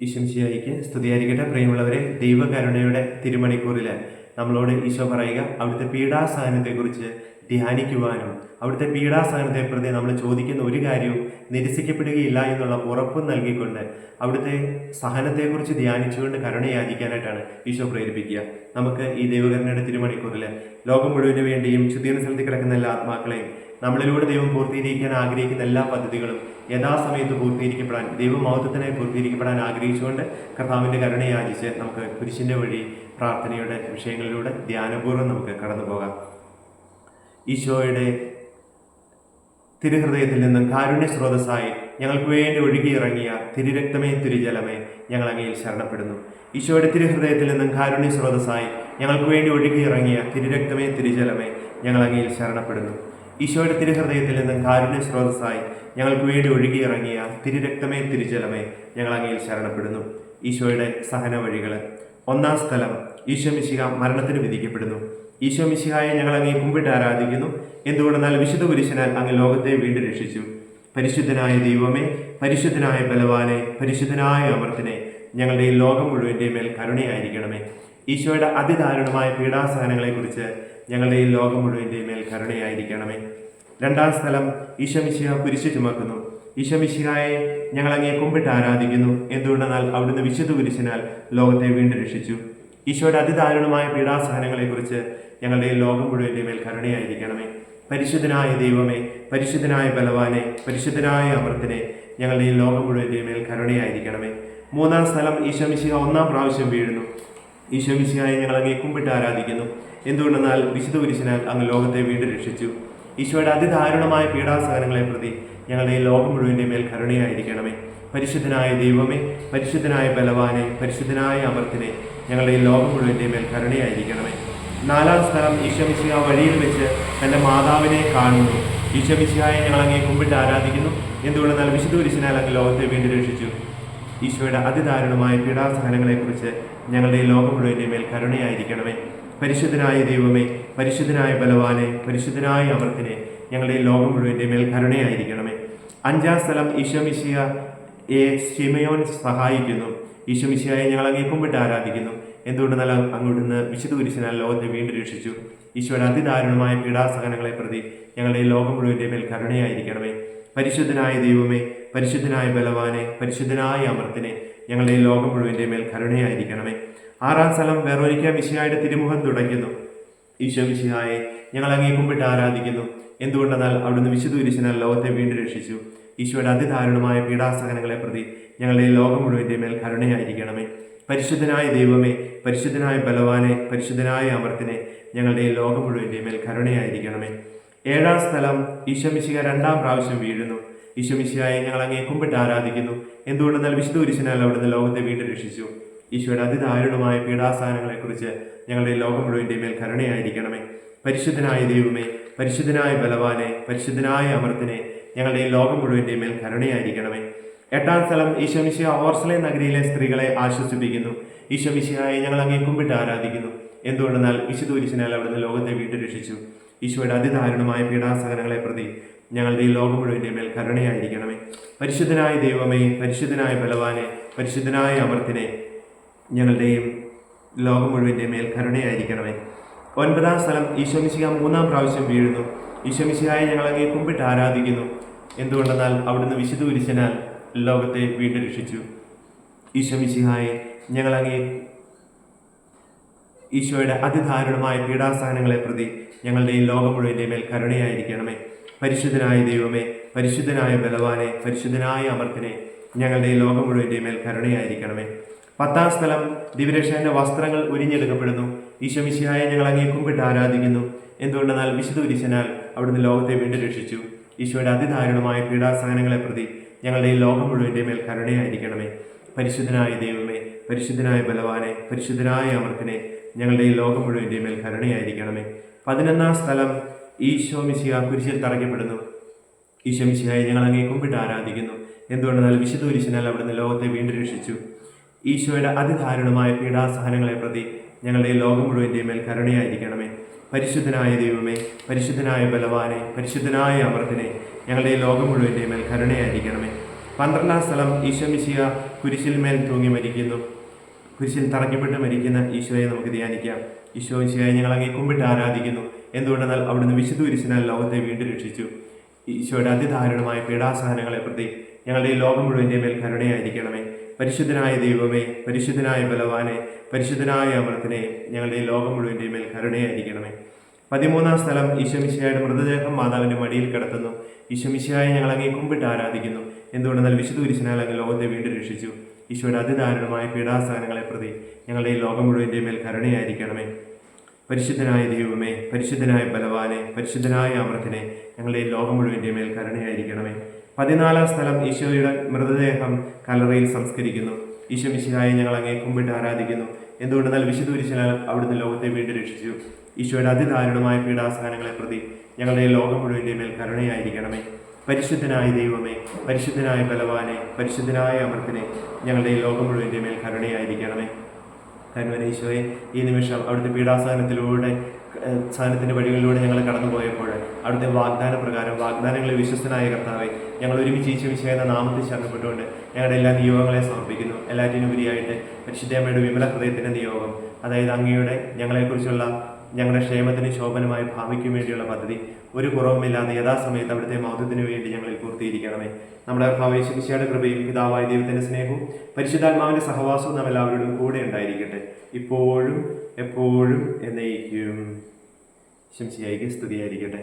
ഈശോമിശിഹായിക്ക് സ്തുതിയായിരിക്കട്ടെ. പ്രിയമുള്ളവരെ, ദൈവകരുണയുടെ തിരുമണിക്കൂറിൽ നമ്മളോട് ഈശോ പറയുക, അവിടുത്തെ പീഡാസഹനത്തെക്കുറിച്ച് ധ്യാനിക്കുവാനും അവിടുത്തെ പീഡാസഹനത്തെ പ്രതി നമ്മൾ ചോദിക്കുന്ന ഒരു കാര്യവും നിരസിക്കപ്പെടുകയില്ല എന്നുള്ള ഉറപ്പും നൽകിക്കൊണ്ട് അവിടുത്തെ സഹനത്തെക്കുറിച്ച് ധ്യാനിച്ചുകൊണ്ട് കരുണയാചിക്കാനായിട്ടാണ് ഈശോ പ്രേരിപ്പിക്കുക. നമുക്ക് ഈ ദൈവകരുണയുടെ തിരുമണിക്കൂറിൽ ലോകം മുഴുവന് വേണ്ടിയും ശുദ്ധീകരണ സ്ഥലത്തിൽ കിടക്കുന്ന എല്ലാ ആത്മാക്കളെയും നമ്മളിലൂടെ ദൈവം പൂർത്തീകരിക്കാൻ ആഗ്രഹിക്കുന്ന എല്ലാ പദ്ധതികളും യഥാസമയത്ത് പൂർത്തീകരിക്കപ്പെടാൻ, ദൈവമഹത്വത്തിനായി പൂർത്തീകരിക്കപ്പെടാൻ ആഗ്രഹിച്ചുകൊണ്ട് കർത്താവിൻ്റെ കരുണയാചിച്ച് നമുക്ക് കുരിശിൻ്റെ വഴി പ്രാർത്ഥനയുടെ വിഷയങ്ങളിലൂടെ ധ്യാനപൂർവ്വം നമുക്ക് കടന്നു പോകാം. ഈശോയുടെ തിരുഹൃദയത്തിൽ നിന്നും കാരുണ്യ സ്രോതസ്സായി ഞങ്ങൾക്ക് വേണ്ടി ഒഴുകിയിറങ്ങിയ തിരുരക്തമേ തിരുജലമേ, ഞങ്ങൾ അങ്ങയിൽ ശരണപ്പെടുന്നു. ഈശോയുടെ തിരുഹൃദയത്തിൽ നിന്നും കാരുണ്യ സ്രോതസ്സായി ഞങ്ങൾക്ക് വേണ്ടി ഒഴുകിയിറങ്ങിയ തിരുരക്തമേ തിരുജലമേ, ഞങ്ങൾ അങ്ങയിൽ ശരണപ്പെടുന്നു. ഈശോയുടെ തിരുഹൃദയത്തിൽ നിന്നും കാരുണ്യ സ്രോതസ്സായി ഞങ്ങൾക്ക് വേണ്ടി ഒഴുകിയിറങ്ങിയ തിരുരക്തമേ തിരുജലമേ, ഞങ്ങൾ അങ്ങയിൽ ശരണപ്പെടുന്നു. ഈശോയുടെ സഹന വഴികൾ. ഒന്നാം സ്ഥലം, ഈശോ മിശിഹ മരണത്തിന് വിധിക്കപ്പെടുന്നു. ഈശോ മിശിഹായെ ഞങ്ങൾ അങ്ങേ കുമ്പിട്ട് ആരാധിക്കുന്നു. എന്തുകൊണ്ടെന്നാൽ വിശുദ്ധ കുരിശനാൽ അങ്ങ് ലോകത്തെ വീണ്ടും രക്ഷിച്ചു. പരിശുദ്ധനായ ദൈവമേ, പരിശുദ്ധനായ ബലവാനെ, പരിശുദ്ധനായ അമർത്തിനെ, ഞങ്ങളുടെ ഈ ലോകം മുഴുവൻ്റെ മേൽ കരുണയായിരിക്കണമേ. ഈശോയുടെ അതിദാരുണമായ പീഡാസഹനങ്ങളെക്കുറിച്ച് ഞങ്ങളുടെ ഈ ലോകം മുഴുവൻ്റെ മേൽ കരുണയായിരിക്കണമേ. രണ്ടാം സ്ഥലം, ഈശോ മിശിഹ കുരിശ് ചുമക്കുന്നു. ഈശോ മിശിഹായെ ഞങ്ങൾ അങ്ങേ കുമ്പിട്ട് ആരാധിക്കുന്നു. എന്തുകൊണ്ടെന്നാൽ അവിടുന്ന് വിശുദ്ധ കുരിശിനാൽ ലോകത്തെ വീണ്ടും രക്ഷിച്ചു. ഈശോയുടെ അതിദാരുണമായ പീഡാസഹനങ്ങളെക്കുറിച്ച് ഞങ്ങളുടെ ഈ ലോകം മുഴുവൻ്റെ മേൽ കരുണയായിരിക്കണമേ. പരിശുദ്ധനായ ദൈവമേ, പരിശുദ്ധനായ ബലവാനെ, പരിശുദ്ധനായ അമർത്തിനെ, ഞങ്ങളുടെ ഈ ലോകം മുഴുവൻ്റെ മേൽ കരുണയായിരിക്കണമേ. മൂന്നാം സ്ഥലം, ഈശോ മിശിഹ ഒന്നാം പ്രാവശ്യം വീഴുന്നു. ഈശോ മിശിഹായെ ഞങ്ങൾ അങ്ങേ കുമ്പിട്ട് ആരാധിക്കുന്നു. എന്തുകൊണ്ടെന്നാൽ വിശുദ്ധ കുരിശിനാൽ അങ്ങ് ലോകത്തെ വീണ്ടും രക്ഷിച്ചു. ഈശോയുടെ അതിദാരുണമായ പീഡാസഹനങ്ങളെ പ്രതി ഞങ്ങളുടെ ഈ ലോകം മുഴുവൻ്റെ മേൽ കരുണയായിരിക്കണമേ. പരിശുദ്ധനായ ദൈവമേ, പരിശുദ്ധനായ ബലവാനെ, പരിശുദ്ധനായ അമർത്തിനെ, ഞങ്ങളുടെ ഈ ലോകം മുഴുവൻ്റെ മേൽ കരുണയായിരിക്കണമേ. നാലാം സ്ഥലം, ഈശോ മിശിഹ വഴിയിൽ വെച്ച് തൻ്റെ മാതാവിനെ കാണുന്നു. ഈശോ മിശിഹായെ ഞങ്ങൾ അങ്ങേ കുമ്പിട്ട് ആരാധിക്കുന്നു. എന്തുകൊണ്ടെന്നാൽ വിശുദ്ധ കുരിശിനാൽ അങ്ങ് ലോകത്തെ വീണ്ടും രക്ഷിച്ചു. ഈശോയുടെ അതിദാരുണമായ പീഡാസഹനങ്ങളെക്കുറിച്ച് ഞങ്ങളുടെ ഈ ലോകം മുഴുവൻ്റെ മേൽ കരുണയായിരിക്കണമേ. പരിശുദ്ധനായ ദൈവമേ, പരിശുദ്ധനായ ബലവാനെ, പരിശുദ്ധനായ അമർത്തിനെ, ഞങ്ങളുടെ ഈ ലോകം മുഴുവൻ്റെ മേൽ കരുണയായിരിക്കണമേ. അഞ്ചാം സ്ഥലം, ഈശോ മിശിഹയെ ശിമയോൻ സഹായിക്കുന്നു. ഈശോ മിശിഹായെ ഞങ്ങൾ അങ്ങേ കുമ്പിട്ട് ആരാധിക്കുന്നു. എന്തുകൊണ്ടെന്നാൽ അങ്ങോട്ടുനിന്ന് വിശുദ്ധ കുരിശിനാൽ ലോകത്തെ വീണ്ടും രക്ഷിച്ചു. ഈശോയുടെ അതിദാരുണമായ പീഡാസഹനങ്ങളെ പ്രതി ഞങ്ങളുടെ ഈ ലോകം മുഴുവൻ്റെ മേൽ കരുണയായിരിക്കണമേ. പരിശുദ്ധനായ ദൈവമേ, പരിശുദ്ധനായ ബലവാനെ, പരിശുദ്ധനായ അമർത്തിനെ, ഞങ്ങളുടെ ഈ ലോകം മുഴുവൻ്റെ മേൽ കരുണയായിരിക്കണമേ. ആറാം സ്ഥലം, വെറോനിക്ക മിശിഹായുടെ തിരുമുഖം തുടയ്ക്കുന്നു. ഈശോ മിശിഹായെ ഞങ്ങൾ അങ്ങേ കുമ്പിട്ട് ആരാധിക്കുന്നു. എന്തുകൊണ്ടെന്നാൽ അവിടുന്ന് വിശുദ്ധ കുരിശിനാൽ ലോകത്തെ വീണ്ടും രക്ഷിച്ചു. ഈശോയുടെ അതിദാരുണമായ പീഡാസഹനങ്ങളെ പ്രതി ഞങ്ങളുടെ ഈ ലോകം മുഴുവൻ്റെ മേൽ കരുണയായിരിക്കണമേ. പരിശുദ്ധനായ ദൈവമേ, പരിശുദ്ധനായ ബലവാനെ, പരിശുദ്ധനായ അമർത്തിനെ, ഞങ്ങളുടെ ഈ ലോകം മുഴുവൻ്റെ മേൽ കരുണയായിരിക്കണമേ. ഏഴാം സ്ഥലം, ഈശോ മിശിഹ രണ്ടാം പ്രാവശ്യം വീഴുന്നു. ഈശോ മിശിഹായെ ഞങ്ങൾ അങ്ങേ കുമ്പിട്ട് ആരാധിക്കുന്നു. എന്തുകൊണ്ടെന്നാൽ വിശുദ്ധ കുരിശിനാൽ അവിടുന്ന് ലോകത്തെ വീണ്ടും രക്ഷിച്ചു. ഈശോയുടെ അതിദാരുണമായ പീഡാസഹനങ്ങളെക്കുറിച്ച് ഞങ്ങളുടെ ഈ ലോകം മുഴുവൻ്റെ മേൽ കരുണയായിരിക്കണമേ. പരിശുദ്ധനായ ദൈവമേ, പരിശുദ്ധനായ ബലവാനെ, പരിശുദ്ധനായ അമർത്തിനെ, ഞങ്ങളുടെ ഈ ലോകം മുഴുവൻ്റെ മേൽ കരുണയായിരിക്കണമേ. എട്ടാം സ്ഥലം, ഈശോ മിശിഹ ഓർസലേം നഗരിയിലെ സ്ത്രീകളെ ആശ്വസിപ്പിക്കുന്നു. ഈശോ മിശിഹായെ ഞങ്ങൾ അങ്ങേ കുമ്പിട്ട് ആരാധിക്കുന്നു. എന്തുകൊണ്ടെന്നാൽ വിശുദ്ധ കുരിശിനാൽ അവിടുന്ന് ലോകത്തെ വീണ്ടും രക്ഷിച്ചു. ഈശോയുടെ അതിദാരുണമായ പീഡാസഹനങ്ങളെ പ്രതി ഞങ്ങളുടെ ഈ ലോകം മുഴുവൻ്റെ മേൽ കരുണയായിരിക്കണമേ. പരിശുദ്ധനായ ദൈവമേ, പരിശുദ്ധനായ ബലവാനെ, പരിശുദ്ധനായ അമർത്തിനെ, ഞങ്ങളുടെയും ലോകം മുഴുവൻ്റെ മേൽ കരുണയായിരിക്കണമേ. ഒൻപതാം സ്ഥലം, ഈശോ മിശിഹ മൂന്നാം പ്രാവശ്യം വീഴുന്നു. ഈശോ മിശിഹായെ ഞങ്ങൾ അങ്ങേ കുമ്പിട്ട് ആരാധിക്കുന്നു. എന്തുകൊണ്ടെന്നാൽ അവിടുന്ന് വിശുദ്ധ കുരിശിനാൽ ലോകത്തെ വീണ്ടും രക്ഷിച്ചു. ഈശോ മിശിഹായെ ഞങ്ങൾ അങ്ങേ ഈശോയുടെ അതിദാരുണമായ പീഡാസഹനങ്ങളെ പ്രതി ഞങ്ങളുടെ ഈ ലോകം മുഴുവൻ്റെ മേൽ കരുണയായിരിക്കണമേ. പരിശുദ്ധനായ ദൈവമേ, പരിശുദ്ധനായ ബലവാനെ, പരിശുദ്ധനായ അമർത്തിനെ, ഞങ്ങളുടെ ഈ ലോകം മുഴുവൻ്റെ മേൽ കരുണയായിരിക്കണമേ. പത്താം സ്ഥലം, ദിവ്യരക്ഷകന്റെ വസ്ത്രങ്ങൾ ഉരിഞ്ഞെടുക്കപ്പെടുന്നു. ഈശോ മിശിഹായെ ഞങ്ങൾ അങ്ങേ കുമ്പിട്ട് ആരാധിക്കുന്നു. എന്തുകൊണ്ടെന്നാൽ വിശുദ്ധ കുരിശിനാൽ അവിടുന്ന് ലോകത്തെ വീണ്ടും രക്ഷിച്ചു. ഈശോയുടെ അതിദാരുണമായ പീഡാസഹനങ്ങളെ പ്രതി ഞങ്ങളുടെ ഈ ലോകം മുഴുവൻ്റെ മേൽ കരുണയായിരിക്കണമേ. പരിശുദ്ധനായ ദൈവമേ, പരിശുദ്ധനായ ബലവാനെ, പരിശുദ്ധനായ അമർത്തിനെ, ഞങ്ങളുടെ ഈ ലോകം മുഴുവൻ്റെ മേൽ കരുണയായിരിക്കണമേ. 11ാം സ്ഥലം, ഈശോ മിശിഹ കുരിശിൽ തറയ്ക്കപ്പെടുന്നു. ഈശോ മിശിഹായെ ഞങ്ങൾ അങ്ങേ കുമ്പിട്ട് ആരാധിക്കുന്നു. എന്തുകൊണ്ടെന്നാൽ വിശുദ്ധ കുരിശിനാൽ അവിടുന്ന് ലോകത്തെ വീണ്ടും രക്ഷിച്ചു. ഈശോയുടെ അതിദാരുണമായ പീഡാസഹനങ്ങളെ പ്രതി ഞങ്ങളുടെ ഈ ലോകം മുഴുവൻ്റെ മേൽ കരുണയായിരിക്കണമേ. പരിശുദ്ധനായ ദൈവമേ, പരിശുദ്ധനായ ബലവാനെ, പരിശുദ്ധനായ അമർത്തിനെ, ഞങ്ങളുടെ ഈ ലോകം മുഴുവൻ്റെ മേൽ കരുണയായിരിക്കണമേ. 12ാം സ്ഥലം, ഈശോ മിശിഹ കുരിശിൽ മേൽ തൂങ്ങി മരിക്കുന്നു. കുരിശിൽ തറയ്ക്കപ്പെട്ട് മരിക്കുന്ന ഈശോയെ നമുക്ക് ധ്യാനിക്കാം. ഈശോയെ ഞങ്ങൾ അങ്ങേ കുമ്പിട്ട് ആരാധിക്കുന്നു. എന്തുകൊണ്ടെന്നാൽ അവിടുന്ന് വിശുദ്ധ കുരിശിനാൽ ലോകത്തെ വീണ്ടും രക്ഷിച്ചു. ഈശോയുടെ അതിദാരുണമായ പീഡാസഹനങ്ങളെ പ്രതി ഞങ്ങളുടെ ഈ ലോകം മുഴുവൻ്റെ മേൽ കരുണയായിരിക്കണമേ. പരിശുദ്ധനായ ദൈവമേ, പരിശുദ്ധനായ ബലവാനെ, പരിശുദ്ധനായ അമൃതനെ, ഞങ്ങളുടെ ഈ ലോകം മുഴുവൻ്റെ മേൽ കരുണയായിരിക്കണമേ. 13-ാം സ്ഥലം ഈശോമിശിഹായുടെ മൃതദേഹം മാതാവിൻ്റെ മടിയിൽ കിടത്തുന്നു. ഈശോമിശിഹായെ ഞങ്ങൾ അങ്ങേ കുമ്പിട്ട് ആരാധിക്കുന്നു. എന്തുകൊണ്ടെന്നാൽ വിശുദ്ധ കുരിശിനാൽ അങ്ങ് ലോകത്തെ വീണ്ടും രക്ഷിച്ചു. ഈശോയുടെ അതിദാരുണമായ പീഡാസഹനങ്ങളെ പ്രതി ഞങ്ങളുടെ ഈ ലോകം മുഴുവൻ്റെ മേൽ കരുണയായിരിക്കണമേ. പരിശുദ്ധനായ ദൈവമേ, പരിശുദ്ധനായ ബലവാനെ, പരിശുദ്ധനായ അമൃതനെ, ഞങ്ങളുടെ ഈ ലോകം മുഴുവൻ്റെ മേൽ കരുണയായിരിക്കണമേ. 14-ാം സ്ഥലം ഈശോയുടെ മൃതദേഹം കല്ലറയിൽ സംസ്കരിക്കുന്നു. ഈശോമിശിഹായെ ഞങ്ങൾ അങ്ങേ കുമ്പിട്ട് ആരാധിക്കുന്നു. എന്തുകൊണ്ടെന്നാൽ വിശുദ്ധ കുരിശിനാൽ അവിടുന്ന് ലോകത്തെ വീണ്ടും രക്ഷിച്ചു. ഈശോയുടെ അതിദാരുണമായ പീഡാസഹനങ്ങളെ പ്രതി ഞങ്ങളുടെ ഈ ലോകം മുഴുവൻ്റെ മേൽ കരുണയായിരിക്കണമേ. പരിശുദ്ധനായ ദൈവമേ, പരിശുദ്ധനായ ബലവാനെ, പരിശുദ്ധനായ അമൃതനെ, ഞങ്ങളുടെ ഈ ലോകം മുഴുവൻ്റെ മേൽ കരുണയായിരിക്കണമേ. ഈശോയെ, ഈ നിമിഷം അവിടുത്തെ പീഡാസഹനത്തിലൂടെ സഹനത്തിൻ്റെ വഴികളിലൂടെ ഞങ്ങൾ കടന്നുപോയപ്പോൾ അവിടുത്തെ വാഗ്ദാന പ്രകാരം വാഗ്ദാനങ്ങളിൽ വിശ്വസ്തനായ കർത്താവെ, ഞങ്ങൾ ഒരുമിച്ച് ഈശോമിശിഹായ എന്ന നാമത്തിൽ ശരണപ്പെട്ടുകൊണ്ട് ഞങ്ങളുടെ എല്ലാ നിയോഗങ്ങളെ സമർപ്പിക്കുന്നു. എല്ലാറ്റിനുപരിയായിട്ട് പരിശുദ്ധമ്മയുടെ വിമല ഹൃദയത്തിൻ്റെ നിയോഗം, അതായത് അങ്ങയുടെ ഞങ്ങളെക്കുറിച്ചുള്ള ഞങ്ങളുടെ ക്ഷേമത്തിന് ശോഭനമായ ഭാവിക്കും വേണ്ടിയുള്ള പദ്ധതി ഒരു കുറവുമില്ലാതെ യഥാസമയത്ത് അവിടുത്തെ മൗഢ്യത്തിനു വേണ്ടി ഞങ്ങളിൽ പൂർത്തീകരിക്കണമേ. നമ്മുടെ കർത്താവായ യേശുമിശിഹായുടെ കൃപയും പിതാവായ ദൈവത്തിൻ്റെ സ്നേഹവും പരിശുദ്ധാത്മാവിൻ്റെ സഹവാസവും നാം എല്ലാവരോടും കൂടെ ഉണ്ടായിരിക്കട്ടെ, ഇപ്പോഴും എപ്പോഴും എന്നേക്കും. യേശുമിശിഹായ്ക്ക് സ്തുതിയായിരിക്കട്ടെ.